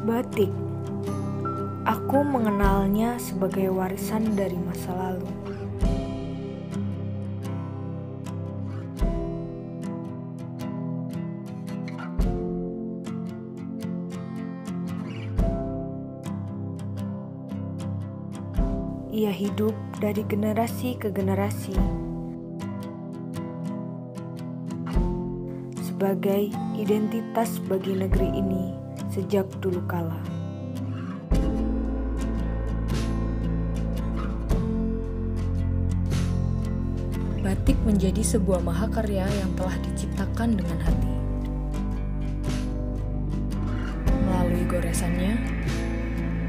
Batik, aku mengenalnya sebagai warisan dari masa lalu. Ia hidup dari generasi ke generasi sebagai identitas bagi negeri ini sejak dulu kala. Batik menjadi sebuah mahakarya yang telah diciptakan dengan hati. Melalui goresannya,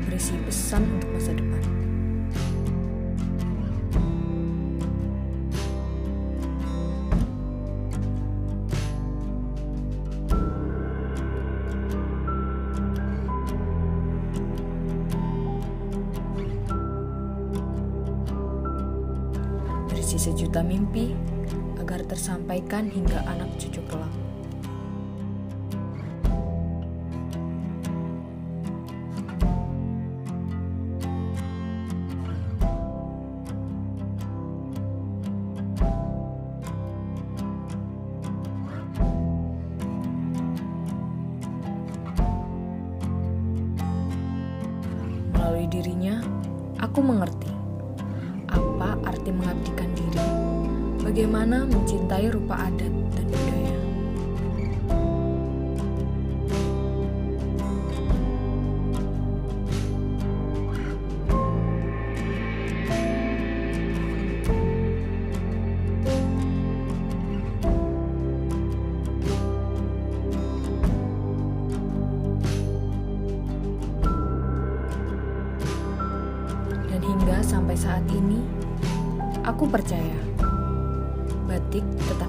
berisi pesan untuk masa depan. Berisi sejuta mimpi agar tersampaikan hingga anak cucu kelak. Melalui dirinya, aku mengerti apa arti mengabdikan diri, bagaimana mencintai rupa adat dan budaya. Dan hingga sampai saat ini, aku percaya batik tetap